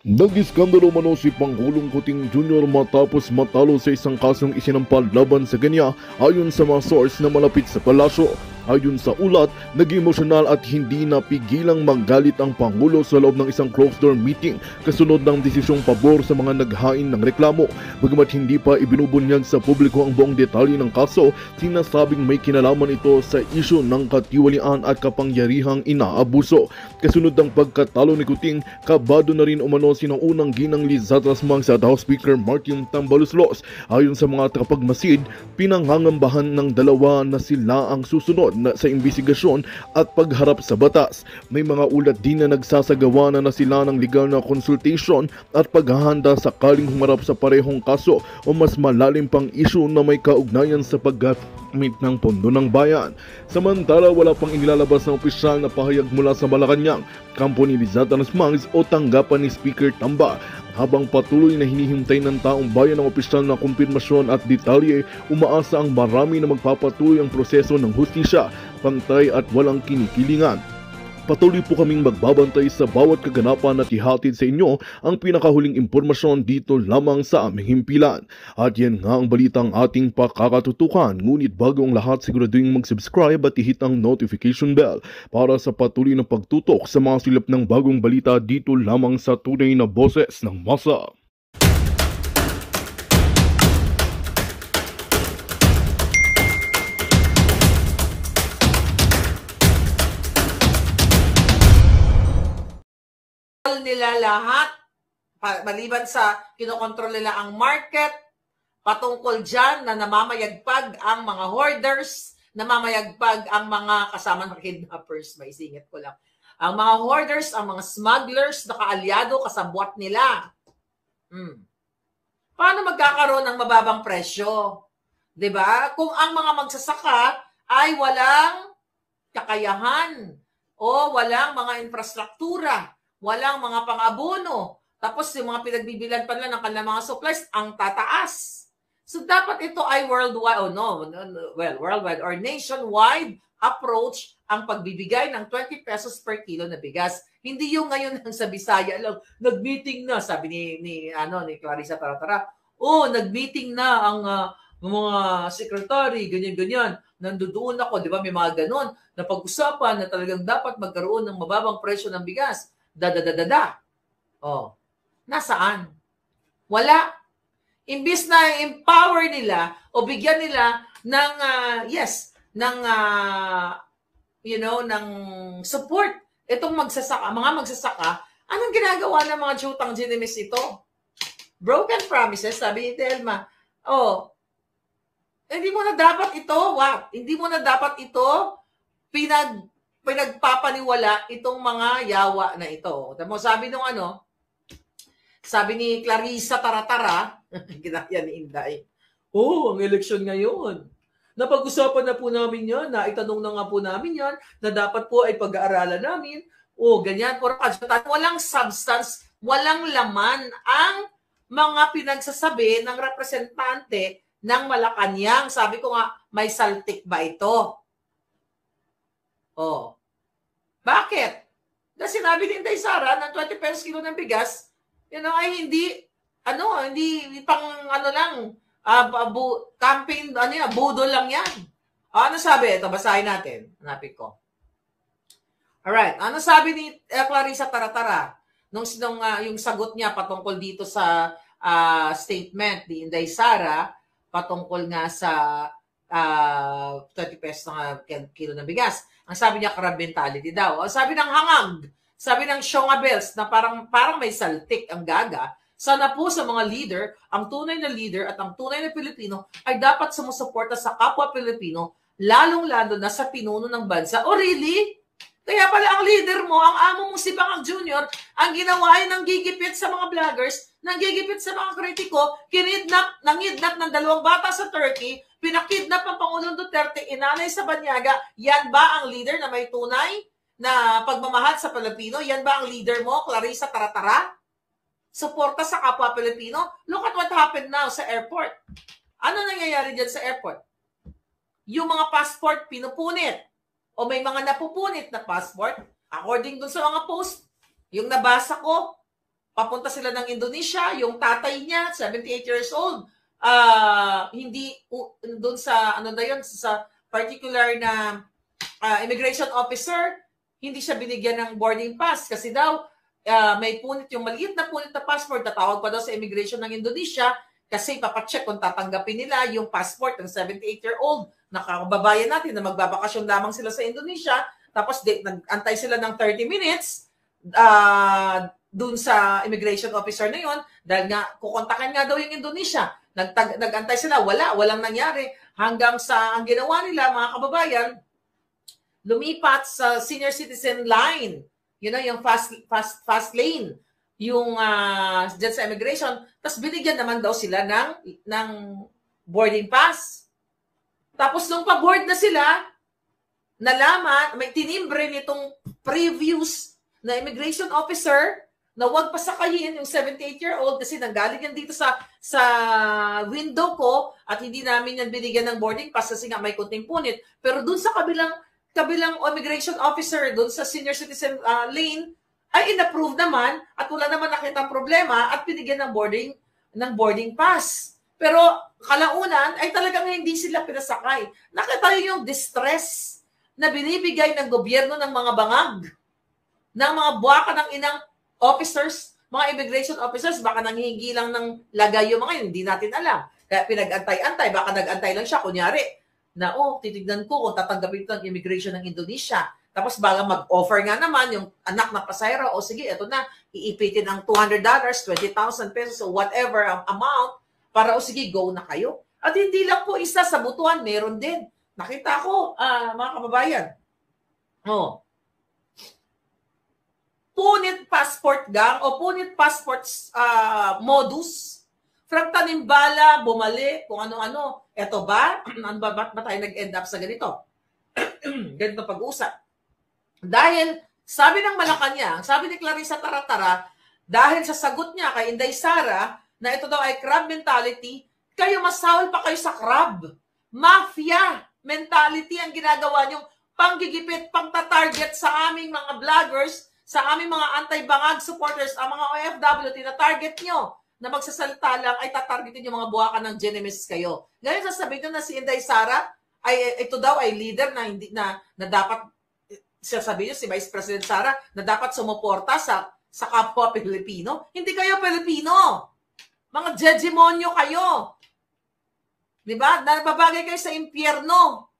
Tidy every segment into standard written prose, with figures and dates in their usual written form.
Nag-iskandalo mano si Pangulong Kuting Jr. matapos matalo sa isang kasong isinampal laban sa kanya ayon sa mga source na malapit sa palasyo. Ayon sa ulat, naging emosyonal at hindi napigilang magalit ang Pangulo sa loob ng isang closed-door meeting kasunod ng desisyong pabor sa mga naghain ng reklamo. Bagamat hindi pa ibinubunyag sa publiko ang buong detalye ng kaso, sinasabing may kinalaman ito sa isyu ng katiwalian at kapangyarihang inaabuso. Kasunod ng pagkatalo ni Kuting, kabado na rin umano sinuunang ginang Liz Zatrasmang sa House Speaker Martin Tambaluslos. Ayon sa mga tagapagmasid, pinangangambahan ng dalawa na sila ang susunod sa imbestigasyon at pagharap sa batas. May mga ulat din na nagsasagawa na sila ng legal na consultation at paghahanda sakaling humarap sa parehong kaso o mas malalim pang isyu na may kaugnayan sa paggamit ng pondo ng bayan. Samantala, wala pang inilalabas ng opisyal na pahayag mula sa Malacanang, kampo ni Lizata Nasmangs o tanggapan ni Speaker Tamba. Habang patuloy na hinihintay ng taong bayan ng opisyal na kumpirmasyon at detalye, umaasa ang marami na magpapatuloy ang proseso ng hustisya, pantay at walang kinikilingan. Patuloy po kaming magbabantay sa bawat kaganapan at ihatid sa inyo ang pinakahuling impormasyon dito lamang sa aming himpilan. At yan nga ang balitang ating pakakatutukan. Ngunit bago ang lahat, siguraduhin mag-subscribe at ihit ang notification bell para sa patuloy na pagtutok sa mga silap ng bagong balita dito lamang sa tunay na boses ng masa. Nila lahat, maliban sa kinokontrol nila ang market, patungkol dyan na namamayagpag ang mga hoarders, namamayagpag ang mga kasama ng kidnappers, may singit ko lang. Ang mga hoarders, ang mga smugglers, nakaalyado, kasabwat nila. Paano magkakaroon ng mababang presyo? 'Di ba? Kung ang mga magsasaka ay walang kakayahan o walang mga infrastruktura, walang mga pang-abono, tapos yung mga pinagbibilan pa nila ng kanilang mga supplies, ang tataas. So dapat ito ay worldwide, worldwide or nationwide approach ang pagbibigay ng 20 pesos per kilo na bigas. Hindi yung ngayon sa Bisaya lang, nag-meeting na, sabi ni Clarissa Taratara. Nag-meeting na ang mga secretary, ganyan-ganyan. Nandoon ako, di ba, may mga ganon na pag-usapan na talagang dapat magkaroon ng mababang presyo ng bigas. Nasaan? Wala. Imbis na empower nila o bigyan nila ng ng support itong mga magsasaka, anong ginagawa ng mga jutang ginimis ito? Broken promises, sabi ni Telma. Hindi mo na dapat ito pinagpapaniwala itong mga yawa na ito. Sabi ni Clarissa Taratara, ginaya ni Inday, ang eleksyon ngayon. Napag-usapan na po namin yan, naitanong na nga po namin yan, na dapat po ay pag-aaralan namin. Ganyan. Walang substance, walang laman ang mga pinagsasabi ng representante ng Malacanang. Sabi ko nga, may saltik ba ito? Bakit? Dahil sinabi ni Inday Sara na 20 pesos kilo ng bigas, ay hindi pang campaign, budol lang yan. Ano sabi? Ito, basahin natin. Hanapin ko. Alright. Ano sabi ni Clarissa Taratara? Yung sagot niya patungkol dito sa statement ni Inday Sara, patungkol nga sa 20 pesos na kilo ng bigas. Ang sabi niya, crab mentality daw. Ang sabi ng hangag, sabi ng Shongabels na parang may saltik ang gaga. Sana po sa mga leader, ang tunay na leader at ang tunay na Pilipino ay dapat sumusuporta sa kapwa Pilipino, lalong-lalo na sa pinuno ng bansa. Really? Kaya pala ang leader mo, ang amo mo si Bangag Jr., ang ginawa ay nanggigipit sa mga vloggers, nanggigipit sa mga kritiko, nangidnap ng 2 bata sa Turkey, pinakidnap ng Pangulong Duterte, inanay sa Banyaga. Yan ba ang leader na may tunay na pagmamahal sa Pilipino? Yan ba ang leader mo, Clarissa Taratara? Suporta sa kapwa Pilipino? Look at what happened now sa airport. Ano nangyayari dyan sa airport? Yung mga passport pinupunit. O may mga napupunit na passport. According dun sa mga post, yung nabasa ko, papunta sila ng Indonesia, yung tatay niya, 78 years old, hindi doon sa, ano na yun, sa particular na immigration officer, hindi siya binigyan ng boarding pass kasi daw, may punit yung maliit na punit na passport, tatawag pa daw sa immigration ng Indonesia kasi papacheck kung tatanggapin nila yung passport ng 78-year-old na kababayan natin na magbabakasyon lamang sila sa Indonesia, tapos nag-antay sila ng 30 minutes dun sa immigration officer na yon dahil nga kukontakin nga daw yung Indonesia. Nag-antay sila, walang nangyari hanggang sa ang ginawa nila mga kababayan, lumipat sa senior citizen line, yung fast lane, yung dyan sa immigration, tapos binigyan naman daw sila ng boarding pass. Tapos nung pag-board na sila, nalaman, may tinimbre nitong previous na immigration officer na wag pasakayin yung 78-year-old kasi nanggaling yan dito sa window ko at hindi namin yan binigyan ng boarding pass kasi nga may kunting punit. Pero dun sa kabilang immigration officer, dun sa senior citizen lane, ay inapprove naman at wala naman nakitang problema at binigyan ng boarding pass. Pero kalaunan ay talagang hindi sila pinasakay. Nakita yung distress na binibigay ng gobyerno ng mga bangag, ng mga buwaka ng inang officers, mga immigration officers, baka nanghihingi lang ng lagay yung mga yun, hindi natin alam. Kaya pinag-antay-antay, baka nag-antay lang siya, kunyari, na titignan ko kung tatanggapin ito ng immigration ng Indonesia. Tapos baga mag-offer nga naman yung anak na pasahero, sige, ito na, iipitin ang $200, 20,000 pesos, o whatever ang amount, para sige, go na kayo. At hindi lang po isa sa Butuan, meron din. Nakita ko, mga kababayan, punit passport gang o punit passport modus, from Tanimbala, bumalik, kung ano-ano. Eto ba? Ano ba tayo nag-end up sa ganito? Ganito pag-usap. Dahil, sabi ng Malacanang, sabi ni Clarissa Taratara, dahil sa sagot niya kay Inday Sara, na ito daw ay crab mentality, kayo masahol pa kayo sa crab. Mafia mentality ang ginagawa niyong panggigipit, pangtatarget sa aming mga vloggers, sa aming mga anti-bangag supporters, ang mga OFW, tina-target nyo na magsasalita lang ay tatargetin yung mga buwakan ng Genemis kayo. Ngayon sasabihin nyo na si Inday Sara ay ito daw ay leader na hindi na dapat sasabihin nyo si Vice President Sara na dapat sumuporta sa kapwa Pilipino. Hindi kayo Pilipino. Mga jejemonyo kayo. Diba? Nababagay kayo sa impyerno.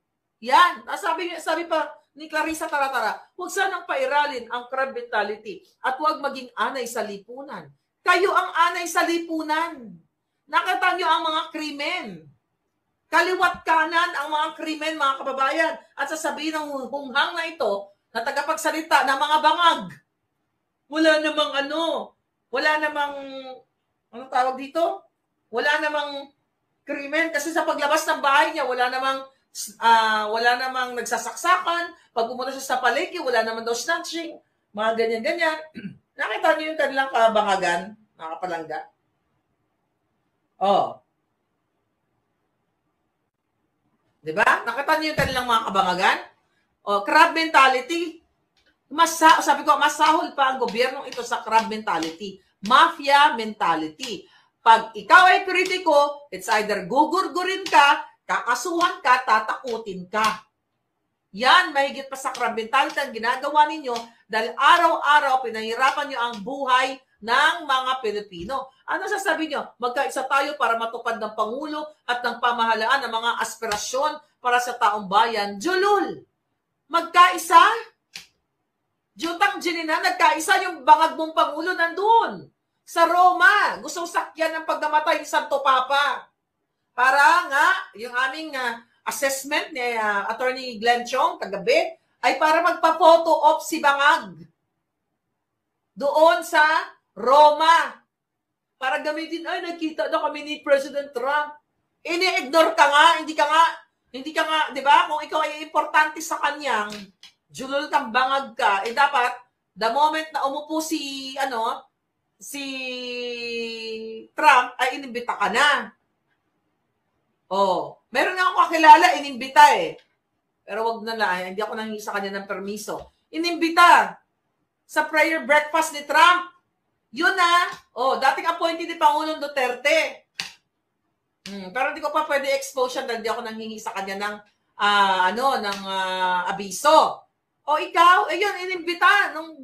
Yan. Sabi pa ni Clarissa Taratara, huwag sanang pairalin ang crab mentality at huwag maging anay sa lipunan. Kayo ang anay sa lipunan. Nakita nyo ang mga krimen. Kaliwat kanan ang mga krimen, mga kababayan. At sasabihin ng hunghang na ito, na tagapagsalita ng mga bangag. Wala namang ano tawag dito? Wala namang krimen kasi sa paglabas ng bahay niya, wala namang nagsasaksakan. Pag pumunta siya sa palengke, wala naman daw snatching. Mga ganyan-ganyan. Nakita niyo yung kanilang kabangagan, mga kapalangga? Diba? Nakita niyo yung kanilang mga kabangagan? Crab mentality. Sabi ko, masahol pa ang gobyernong ito sa crab mentality. Mafia mentality. Pag ikaw ay kritiko, it's either gugurgurin ka, kakasuhan ka, tatakutin ka. Yan, mahigit pa sa crab mentality ang ginagawa ninyo dahil araw-araw pinahirapan nyo ang buhay ng mga Pilipino. Ano sasabihin nyo? Magkaisa tayo para matupad ng Pangulo at ng pamahalaan ng mga aspirasyon para sa taong bayan. Julul! Magkaisa? Jutang Ginina, nagkaisa yung bangag mong Pangulo nandun. Sa Roma, gustong sakyan ng pagdamatay ni Santo Papa. Para nga, yung aming assessment ni Attorney Glenn Chong kagabi, ay para magpa-photo op si Bangag. Doon sa Roma. Para gamitin, ay, nakita na kami ni President Trump. Ini-ignore ka nga, hindi ka nga, di ba? Kung ikaw ay importante sa kanyang, julul kang bangag ka, dapat, the moment na umupo si Trump, ay inimbita ka na. Meron nga ako kakilala, inimbita eh. Pero wag na lang, hindi ako nangingi sa kanya ng permiso. Inimbita sa prayer breakfast ni Trump. Yun na. Dating appointee ni Pangulong Duterte. Pero hindi ko pa pwede expose yan dahil di ako nanghingi sa kanya ng abiso. Ikaw, yun, inimbita ng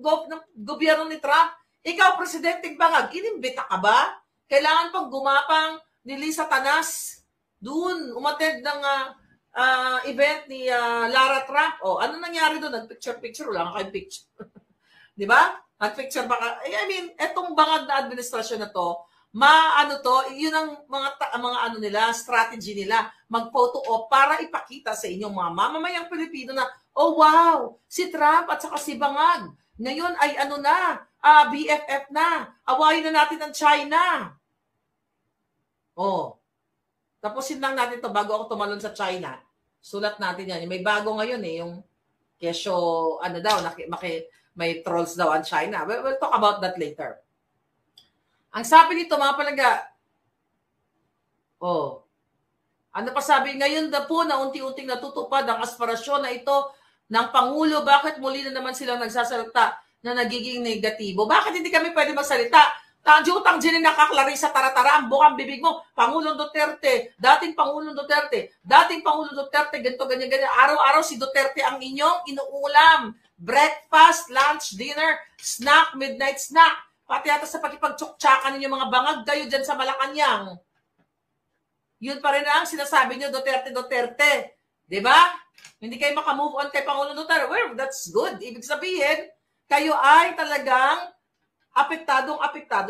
gobyerno ni Trump. Ikaw, Presidente Bangag, inimbita ka ba? Kailangan pang gumapang ni Lisa Tanas doon, umattend ng event ni Lara Trump. Ano nangyari doon? Nag-picture-picture, wala kang picture. Di ba? Nag-picture baka, etong Bangag na administrasyon na to, yun ang mga nila, strategy nila, mag-photo op para ipakita sa inyong mga mamamayang Pilipino na, wow, si Trump at saka si Bangag, ngayon ay BFF na, awayin na natin ang China. Tapusin lang natin to bago ako tumalon sa China. Sulat natin yan. May bago ngayon yung kesyo, may trolls daw ang China. We'll talk about that later. Ang sabi nito, mga palaga, ano pa sabi, ngayon na po na unti-unting natutupad ang aspirasyon na ito ng Pangulo, bakit muli na naman silang nagsasalita na nagiging negatibo? Bakit hindi kami pwede magsalita? Tangjutang dyan nakaklarisa taratara, ang bukang bibig mo, Pangulong Duterte, dating Pangulong Duterte, ganito, ganyan. Araw-araw si Duterte ang inyong inuulam. Breakfast, lunch, dinner, snack, midnight snack. Pati yata sa pakipagtsuktsakan ninyo mga bangag kayo dyan sa Malacanang. Yun pa rin ang sinasabi nyo, Duterte. Diba? Hindi kayo makamove on kay Pangulong Duterte. Well, that's good. Ibig sabihin, kayo ay talagang apektado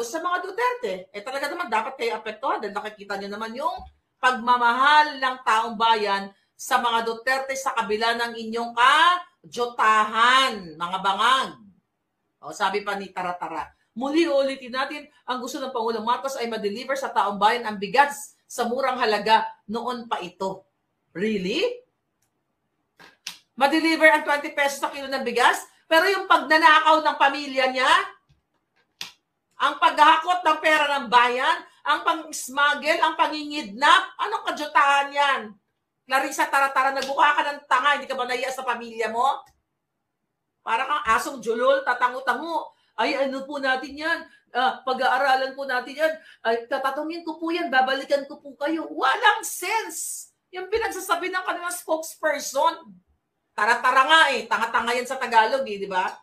sa mga Duterte. Talaga naman dapat kayo apektuhan dahil nakikita nyo naman yung pagmamahal ng taong bayan sa mga Duterte sa kabila ng inyong kajotahan, mga bangag. Sabi pa ni Taratara, muli ulitin natin, ang gusto ng Pangulong Marcos ay ma-deliver sa taong bayan ang bigas sa murang halaga noon pa ito. Really? Ma-deliver ang 20 pesos na kilo ng bigas? Pero yung pagnanakaw ng pamilya niya, ang paghakot ng pera ng bayan, ang pang-smuggle, ang pangingidnap, anong kajotahan yan? Clarissa Taratara, nagbuka ka ng tanga, hindi ka ba naiya sa pamilya mo? Para kang asong julol, tatango-tango. Ay, ano po natin yan? Pag-aaralan po natin yan. Ay, tatatungin ko po yan, babalikan ko po kayo. Walang sense. Yung pinagsasabi ng kanilang spokesperson. Taratara nga tanga-tanga yan sa Tagalog di ba?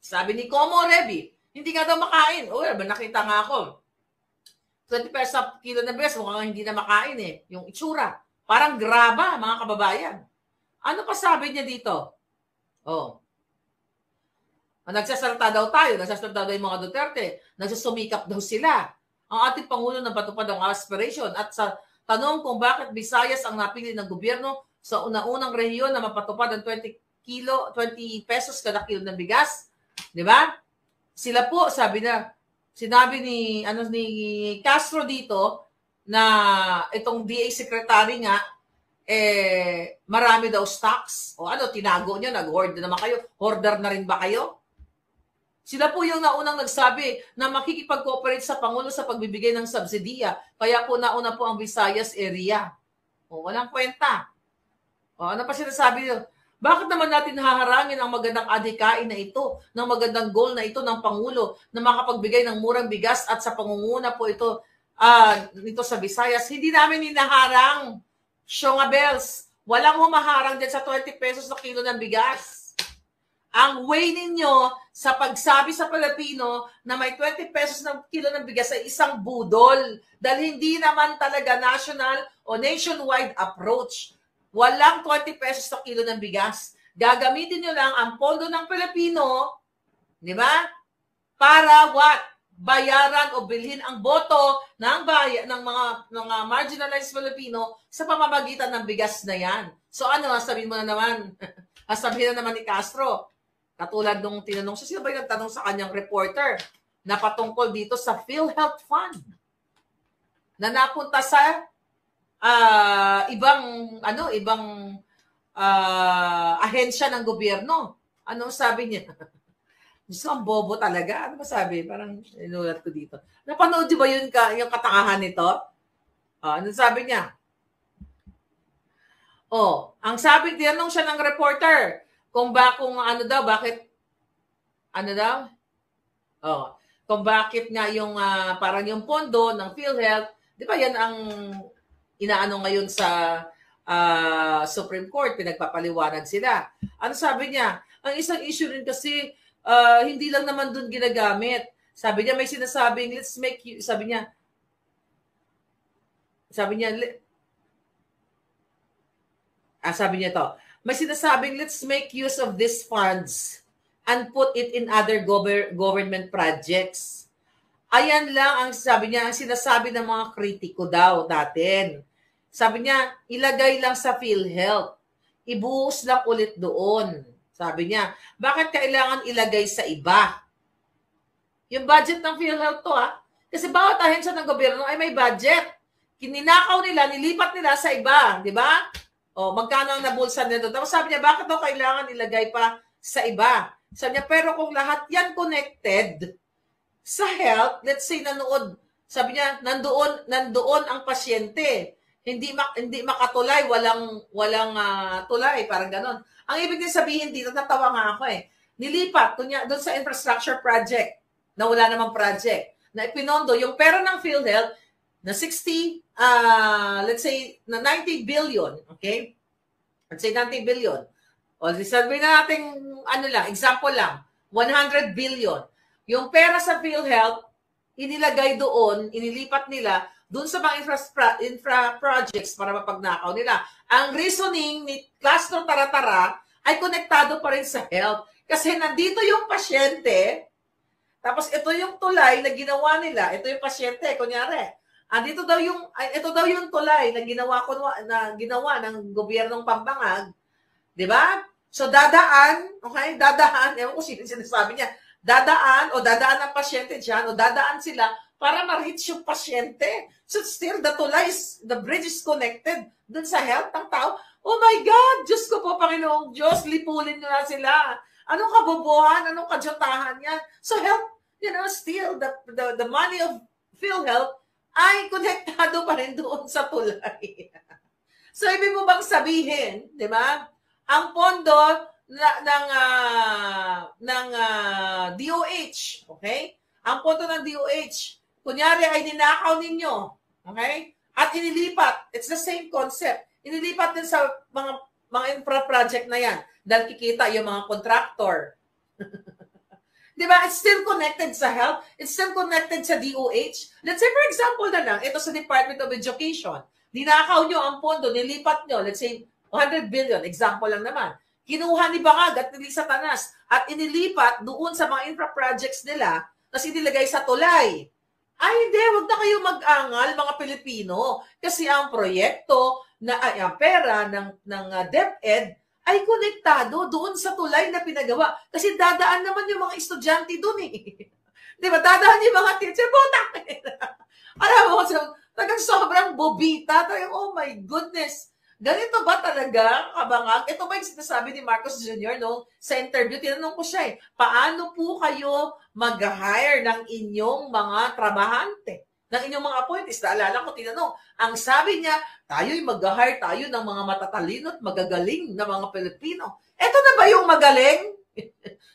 Sabi ni Como Revi, hindi nga daw makain. Nakita nga ako. 20 pesos sa kilo na bigas, mukhang hindi na makain Yung itsura. Parang graba, mga kababayan. Ano pa sabi niya dito? Nagsasalita daw tayo, nagsasalita daw yung mga Duterte, nagsusumikap daw sila. Ang ating Pangulo na patupad ang aspiration at sa tanong kung bakit Visayas ang napili ng gobyerno sa una-unang rehiyon na mapatupad ang 20 pesos kada kilo ng bigas, di ba? Sila po, sinabi ni Castro dito na itong DA secretary nga marami daw stocks. Tinago niya, nag-hoard na naman kayo. Hoarder na rin ba kayo? Sila po yung naunang nagsabi na makikipag-cooperate sa Pangulo sa pagbibigay ng subsidiya. Kaya po nauna po ang Visayas area. Walang kwenta. Ano pa sinasabi nyo? Bakit naman natin haharangin ang magandang adhikain na ito, ng magandang goal na ito ng Pangulo na makapagbigay ng murang bigas at sa pangunguna po ito nito sa Visayas? Hindi namin hinaharang. Shonga Bells, walang humaharang dyan sa 20 pesos na kilo ng bigas. Ang way ninyo sa pagsabi sa Pilipino na may 20 pesos na kilo ng bigas ay isang budol dahil hindi naman talaga national o nationwide approach. Walang 20 pesos sa kilo ng bigas. Gagamitin nyo lang ang pondo ng Pilipino, di ba? Para what? Bayaran o bilhin ang boto ng mga marginalized Filipino sa pamamagitan ng bigas na yan. So sabihin mo na naman, sabihin na naman ni Castro, katulad nung tinanong siya, sino ba yung nagtanong sa kanyang reporter na patungkol dito sa PhilHealth Fund na napunta sa ibang ahensya ng gobyerno. Anong sabi niya? Gusto ang bobo talaga. Ano ba sabi? Parang inulat ko dito. Napanood di ba yung katangahan nito? Ano sabi niya? Ang sabi, tinanong siya ng reporter bakit ano daw? Oh, kung bakit nga yung parang yung pondo ng PhilHealth, di ba yan ang inaano ngayon sa Supreme Court, pinagpapaliwanag sila. Ano sabi niya? Ang isang issue rin kasi, hindi lang naman dun ginagamit. Sabi niya, may sinasabing, let's make you, sabi niya, to, may sinasabing, let's make use of these funds and put it in other government projects. Ayan lang ang sabi niya, ang sinasabi ng mga kritiko daw natin. Sabi niya, ilagay lang sa PhilHealth. Ibuhos lang ulit doon. Sabi niya, bakit kailangan ilagay sa iba? Yung budget ng PhilHealth to kasi bawat ahensya ng gobyerno ay may budget. Kininakaw nila, nilipat nila sa iba, di ba? O, magkano ang nabulsan nito? Tapos sabi niya, bakit daw kailangan ilagay pa sa iba? Sabi niya, pero kung lahat yan connected sa health, let's say nanood, sabi niya, nandoon ang pasyente. Hindi makatulay, walang tulay, parang ganon. Ang ibig din sabihin dito, natawa nga ako nilipat, doon sa infrastructure project, na wala namang project, na ipinondo, yung pera ng PhilHealth, na 60, let's say, na 90 billion, okay? Let's say 90 billion. O, sabi na natin, example lang, 100 billion. Yung pera sa PhilHealth, inilagay doon, inilipat nila, doon sa mga infra projects para mapagnakaw nila. Ang reasoning ni Castro Taratara ay konektado pa rin sa health. Kasi nandito yung pasyente, tapos ito yung tulay na ginawa nila, ito yung pasyente, kunyari. Ito daw yung tulay na ginawa ng gobyernong Pampangag, 'di ba? So dadaan, okay? Dadaan, ewan ko sinasabi niya, dadaan ang pasyente diyan o dadaan sila para ma-reach yung pasyente. So still the bridge is connected dun sa health ng tao. Oh my God, Diyos ko po, Panginoong Diyos, lipulin nyo na sila. Anong kabobohan, anong kadyatahan yan? So health, still the money of PhilHealth ay konektado pa rin doon sa tulay. So, ibig mo bang sabihin, di ba? Ang pondo ng DOH, okay? Ang pondo ng DOH, kunyari ay ninakaw ninyo, okay? At inilipat, it's the same concept. Inilipat din sa mga infra project na yan dahil kikita yung mga contractor. Di ba? It's still connected sa health. It's still connected sa DOH. Let's say, for example na lang, ito sa Department of Education. Ninakaw nyo ang pondo, nilipat nyo, let's say, 100 billion, example lang naman. Kinuha ni Bangag at ni Satanas at inilipat doon sa mga infra projects nila tapos inilagay sa tulay. Ay, hindi, wag na kayo mag-angal, mga Pilipino. Kasi ang proyekto, ang pera ng DepEd, ay konektado doon sa tulay na pinagawa. Kasi dadaan naman yung mga estudyante doon Di ba? Dadaan yung mga teacher. Butak! Alam mo, talagang sobrang bobita. Oh my goodness. Ganito ba talaga, Kabangag? Ito ba yung sinasabi ni Marcos Jr. Sa interview? Tinanong ko siya paano po kayo mag-hire ng inyong mga trabahante? Ng inyong mga appointees? Naalala ko, tinanong. Ang sabi niya, tayo'y mag-hire tayo ng mga matatalino at magagaling na mga Pilipino. Ito na ba yung magaling?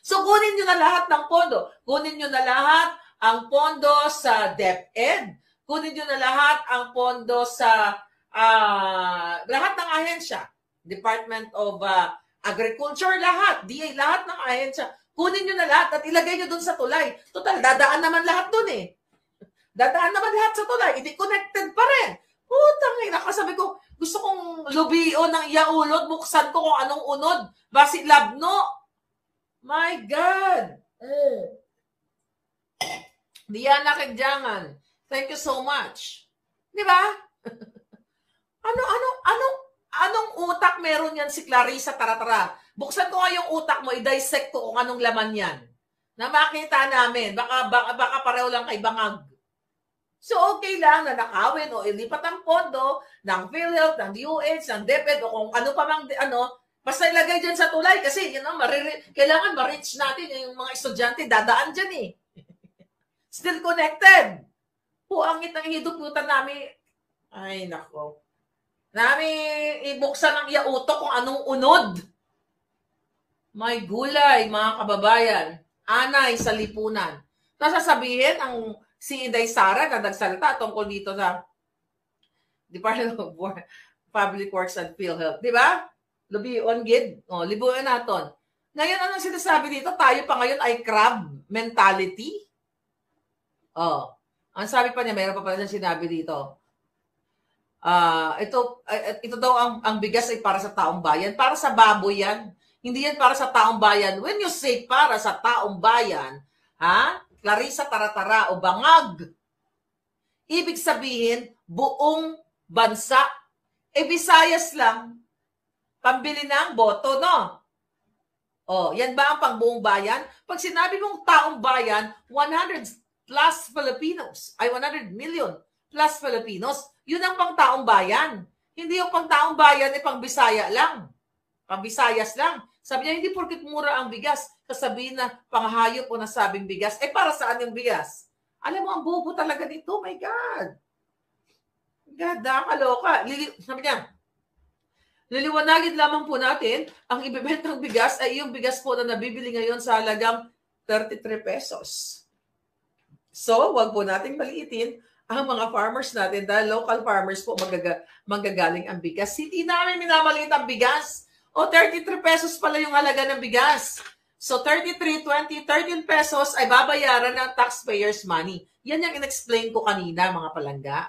So, kunin nyo na lahat ng pondo. Kunin nyo na lahat ang pondo sa DepEd. Kunin nyo na lahat ang pondo sa lahat ng ahensya. Department of Agriculture, lahat. DA, lahat ng ahensya. Kunin nyo na lahat at ilagay nyo dun sa tulay. Total, dadaan naman lahat dun Dadaan naman lahat sa tulay. Hindi connected pa rin. Putang ina, sabi ko, gusto kong lubion ng yaulot, buksan ko kung anong unod. Basi labno. My God. Diana Kagjangan, thank you so much. Di ba? Anong utak meron yan si Clarissa Taratara? Buksan ko nga yung utak mo, i-dissect ko kung anong laman yan. Na makita namin, baka pareho lang kay Bangag. So, okay lang na nakawin o ilipat ang pondo ng PhilHealth, ng DOH, ng DepEd, o kung ano pa mang, basta ilagay dyan sa tulay kasi, kailangan ma-reach natin yung mga estudyante, dadaan dyan Still connected. Puangit ang hiduputan namin. Ay, nako. Namin ibuksan ang yauto kung anong unod. May gulay, mga kababayan. anay sa lipunan. Tapos sasabihin, si Inday Sara na nagsalita tungkol dito sa Department of Public Works and PhilHealth. Di ba? Lubion, gid. O, libuan natin. Ngayon, anong sinasabi dito? Tayo pa ngayon ay crab mentality. Oh, ang sabi pa niya, mayroon pa pala siyang sinabi dito. Ito daw ang bigas ay para sa taong bayan. Para sa baboy yan. Hindi yan para sa taong bayan. When you say para sa taong bayan, Clarissa Taratara o bangag, ibig sabihin, buong bansa. Visayas lang. Pambili ng boto, no? Oh, yan ba ang pangbuong bayan? Pag sinabi mong taong bayan, 100 plus Filipinos, ay 100 million plus Filipinos, yun ang pangtaong bayan. Hindi yung pangtaong bayan ay pang-Bisaya lang. Pang-Visayas lang. Sabi niya, hindi porket mura ang bigas, sasabihin na panghayop o nasabing bigas. Para saan yung bigas? Alam mo, ang bobo talaga nito. My God. God, nakakaloka. Sabi niya, liliwanagin lamang po natin, ang ibibentang bigas ay yung bigas po na nabibili ngayon sa halagang 33 pesos. So, wag po nating maliitin ang mga farmers natin dahil local farmers po magagaling ang bigas. Hindi namin minamaliit ang bigas. 33 pesos pala yung halaga ng bigas. So, 33, 20, 13 pesos ay babayaran ng taxpayers' money. Yan yung in-explain ko kanina, mga palangga.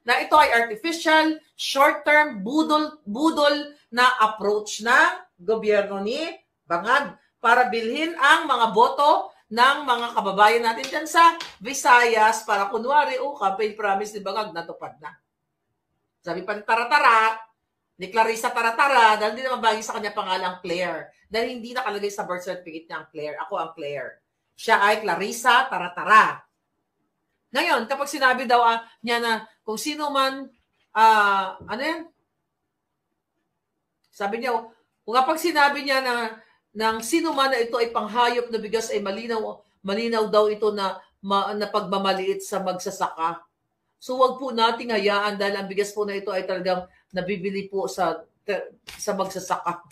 Na ito ay artificial, short-term, budol na approach ng gobyerno ni Bangag para bilhin ang mga boto ng mga kababayan natin dyan sa Visayas para kunwari, campaign promise ni Bangag natupad na. Sabi pa ni Taratara, ni Clarissa Taratara, dahil hindi naman bagay sa kanya pangalang Claire. Dahil hindi nakalagay sa birth certificate niya ang Claire. Ako ang Claire. Siya ay Clarissa Taratara. Ngayon, kapag sinabi daw niya na kung sino man, ano yan? Sabi niya, kung kapag sinabi niya na ng sino man na ito ay panghayop na bigas ay malinaw daw ito na pagmamaliit sa magsasaka. So wag po nating hayaan dahil ang bigas po na ito ay talagang nabibili po sa magsasaka.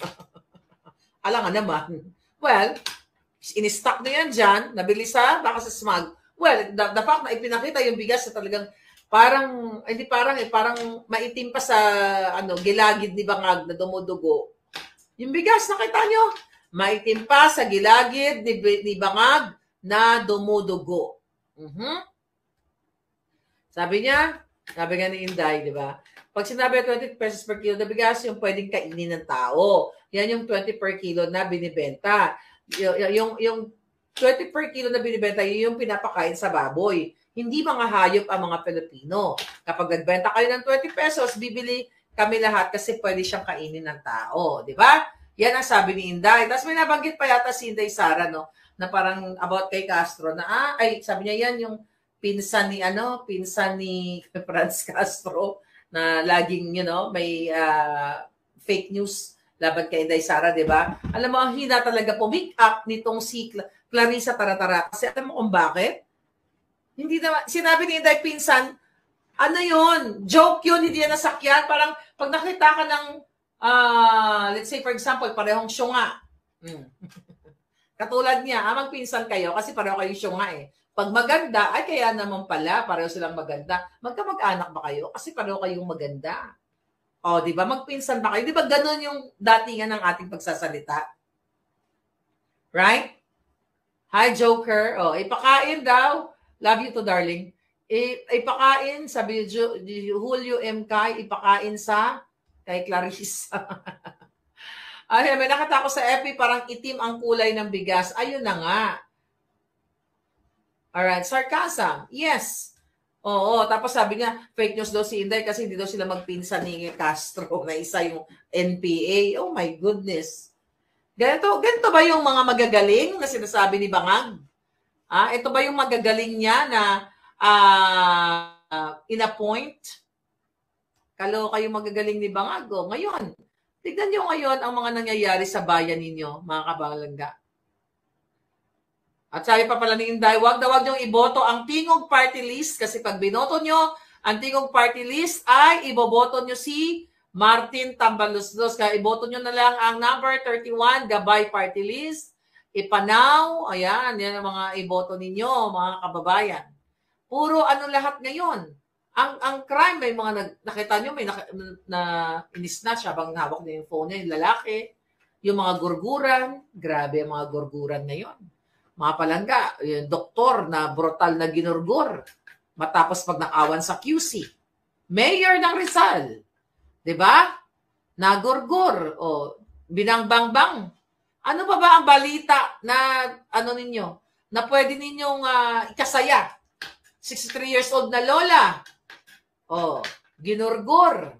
Alam nga naman. Well, in-stock na yan dyan, nabili baka sa smug. Well, the fact na ipinakita yung bigas na talagang parang maitim pa sa gilagid ni Bangag na dumudugo. Yung bigas, nakita nyo? Maitim pa sa gilagid ni Bangag na dumudugo. Sabi nga ni Inday, di ba? Pag sinabi 20 pesos per kilo na bigas, yung pwedeng kainin ng tao. Yan yung 20 per kilo na binibenta. Yung 20 per kilo na binibenta, yung pinapakain sa baboy. Hindi mga hayop ang mga Pilipino. Kapag nagbenta kayo ng 20 pesos, bibili kami lahat kasi pwede siyang kainin ng tao. Di ba? Yan ang sabi ni Inday. Tapos may nabanggit pa yata si Inday Sara, no? Na parang about kay Castro na, sabi niya yan yung pinsan ni Franz Castro na laging, may fake news laban kay Inday Sara, di ba? Alam mo, ang hina talaga po, make up nitong si Clarissa Taratara. Kasi alam mo kung bakit? Hindi naman, sinabi ni Inday pinsan, ano yun? Joke yun, hindi yan nasakyan. Parang pag nakita ka ng, let's say for example, parehong syunga. Katulad niya, magpinsan kayo kasi pareho kayong syunga eh. Pag maganda, ay kaya naman pala, pareho silang maganda. Magkamag-anak ba kayo? Kasi pareho kayong maganda. O, di ba? Magpinsan ba kayo? Di ba ganun yung datingan ng ating pagsasalita? Right? Hi, Joker. O, ipakain daw. Love you to, darling. Ipakain, sabi Julio M. Kai, ipakain kay Clarissa. Ay, may nakita ko sa FB, parang itim ang kulay ng bigas. Ayun na nga. Alright, sarcasm. Yes. Oo, tapos sabi nga, fake news daw si Inday kasi hindi daw sila magpinsan ni Castro na isa yung NPA. Oh my goodness. Ganito ba yung mga magagaling na sinasabi ni Bangag? Ito ba yung magagaling niya na in-appoint? Kaloka yung magagaling ni Bangag. Ngayon, tignan nyo ngayon ang mga nangyayari sa bayan ninyo, mga kabalangga. At sabi pa pala ni Inday, wag nyo iboto ang Tingog Party List kasi pag binoto nyo ang Tingog Party List ay iboboto nyo si Martin Tambaluslos. Kaya iboto nyo na lang ang number 31 Gabay Party List Ipanaw, ayan, yan ang mga iboto ninyo, mga kababayan. Puro ano lahat ngayon. Ang crime, may mga nakita nyo, may na inisnatch habang hawak niya yung phone niya, yung lalaki. Yung mga gurguran, grabe ang mga gurguran ngayon. Mga palangga, yung doktor na brutal na ginurgur matapos pag nakawan sa QC. Mayor ng Rizal, 'di ba? Nagurgur o binangbangbang. Ano pa ba ang balita na ano ninyo na pwede ninyong ikasaya? 63 years old na lola. Oh, ginurgur.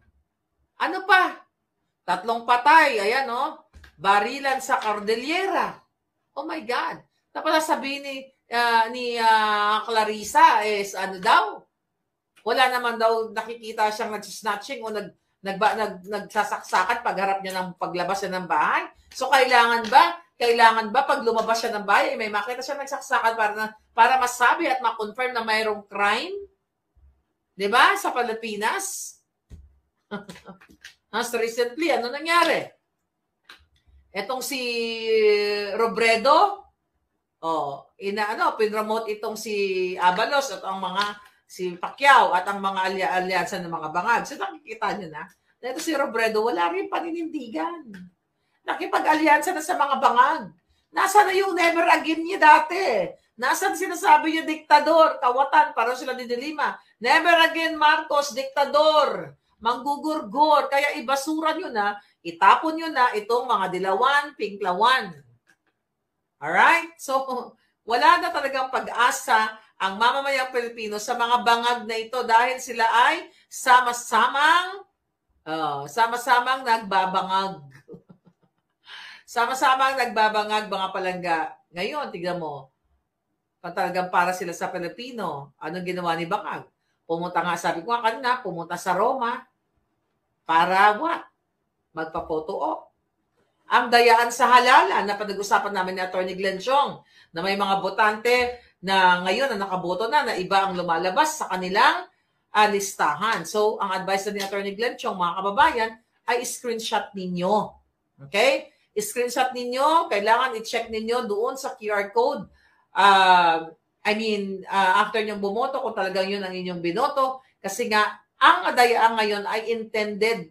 Ano pa? 3 patay, ayan barilan sa Cordillera. Oh my God. Tapos sabihin ni Clarissa is ano daw? Wala naman daw nakikita siyang nag-snatching o nagsasaksakan pagharap niya ng paglabas niya ng bahay. So kailangan ba pag lumabas siya ng bahay, may makita siya nagsaksakan para masabi at ma-confirm na mayroong crime? 'Di ba? Sa Pilipinas. As recently, ano nangyari? Etong si Robredo, pinromote itong si Abalos at ang si Pacquiao at ang mga alyansa ng mga bangag. So nakikita nyo na, ito si Robredo, wala rin paninindigan. Nakipag-alyansa na sa mga bangag. Nasaan na yung never again niya dati? Nasaan sinasabi niya diktador, kawatan, parang sila ni Dilima. Never again Marcos, diktador, manggugurgur. Kaya ibasura nyo na, itapon nyo na itong mga dilawan, pinklawan. Alright? So, wala na talagang pag-asa ang mamamayang Pilipino sa mga bangag na ito dahil sila ay sama-samang nagbabangag. Sama-samang nagbabangag, mga palangga. Ngayon, tignan mo, talagang para sila sa Pilipino. Anong ginawa ni Bangag? Pumunta nga, sabi ko nga kanina, pumunta sa Roma para what? Magpa-photo op. Ang dayaan sa halalan na pinag-usapan namin ni Atty. Glenn Chong na may mga botante na ngayon na nakaboto na iba ang lumalabas sa kanilang listahan. So, ang advice ni Atty. Glenn Chong, mga kababayan, ay screenshot ninyo. Okay? Screenshot ninyo, kailangan i-check ninyo doon sa QR code. After nyong bumoto, kung talagang yun ang inyong binoto, kasi nga, ang dayaan ngayon ay intended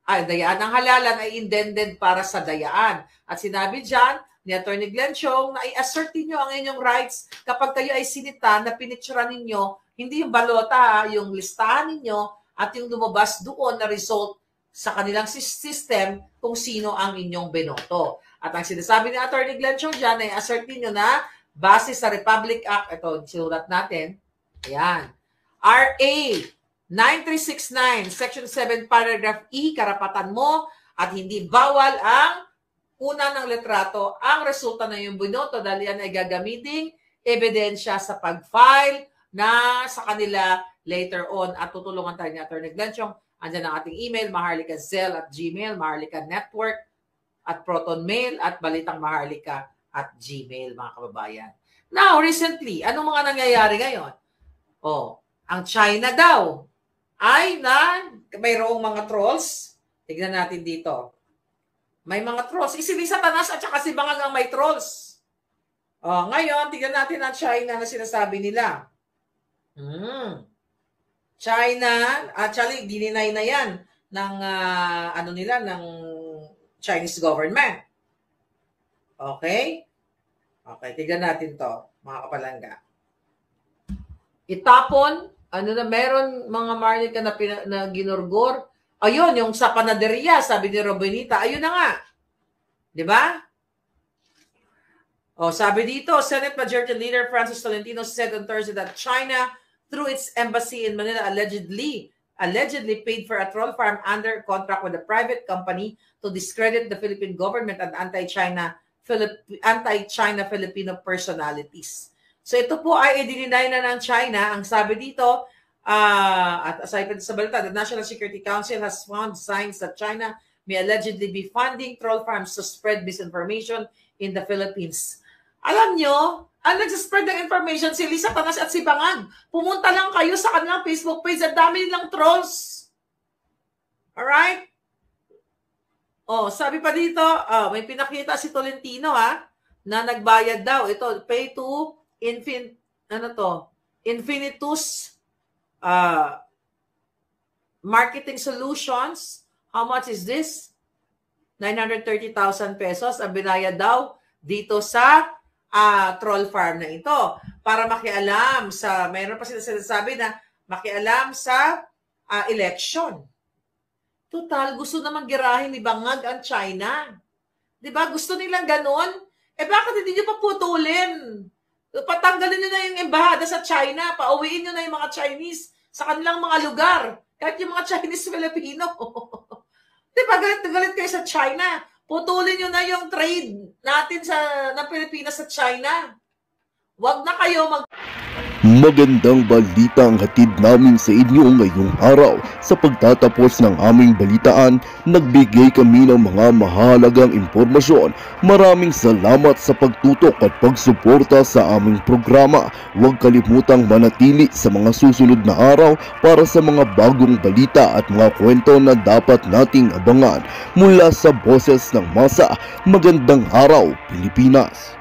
dayaan ng halalan ay intended para sa dayaan. At sinabi dyan ni Atty. Glenn Chong na i-assert niyo ang inyong rights kapag kayo ay sinita na pinicturean ninyo, hindi yung balota, yung listahan ninyo at yung lumabas doon na result sa kanilang system kung sino ang inyong binoto. At ang sinasabi ni Atty. Glenn Chong dyan ay assert niyo na base sa Republic Act, ito, sinulat natin, ayan, RA 9369, Section 7, Paragraph E, karapatan mo at hindi bawal ang una ng letrato ang resulta ng iyong binoto dahil yan ay gagamiting ebidensya sa pag-file na sa kanila later on at tutulungan tayo ni Atty. Glenn Chong. Andyan ang ating email, maharlika@gmail, Maharlika Network at Proton Mail at Balitang Maharlika @gmail, mga kababayan. Now, recently, anong mga nangyayari ngayon? Ang China daw ay mayroong mga trolls. Tignan natin dito. May mga trolls. Si Satanas at saka si Bangag ang may trolls. Ngayon, tignan natin ang China na sinasabi nila. China, actually, dininay na yan ng, ng Chinese government. Okay? Okay, tignan natin to, mga kapalangga. Itapon, meron mga Maharlika na ginurgur. Ayun, yung sa panaderia, sabi ni Robinita, ayun na nga. Di ba? Sabi dito, Senate Majority Leader Francis Tolentino said on Thursday that China, through its embassy in Manila, allegedly paid for a troll farm under contract with a private company to discredit the Philippine government and anti-China Filipino personalities. So ito po ay i-deny na ng China. Ang sabi dito, at aside sa balita, the National Security Council has found signs that China may allegedly be funding troll farms to spread misinformation in the Philippines. Alam nyo, ang nagsaspread ng information si Lisa Tanas at si Bangag. Pumunta lang kayo sa kanilang Facebook page. Ang dami nilang trolls. Alright? Sabi pa dito, may pinakita si Tolentino, na nagbayad daw. Ito, pay to Infinitus Marketing Solutions. How much is this? 930,000 pesos ang binayad daw dito sa troll farm na ito para makialam sa, mayroon pa sila sinasabi na makialam sa election. Total, gusto naman girahin ni Bangag ang China. Diba? Gusto nilang ganon? Bakit hindi nyo paputulin? Patanggalin nyo na yung embahada sa China. Pauwiin nyo na yung mga Chinese sa kanilang mga lugar. Kahit yung mga Chinese Filipino. Diba? Galit kayo sa China. Putulin nyo na yung trade natin ng Pilipinas sa China. Huwag na kayo Magandang balita ang hatid namin sa inyo ngayong araw. Sa pagtatapos ng aming balitaan, nagbigay kami ng mga mahalagang impormasyon. Maraming salamat sa pagtutok at pagsuporta sa aming programa. Huwag kalimutang manatili sa mga susunod na araw para sa mga bagong balita at mga kwento na dapat nating abangan. Mula sa Boses ng Masa, magandang araw Pilipinas!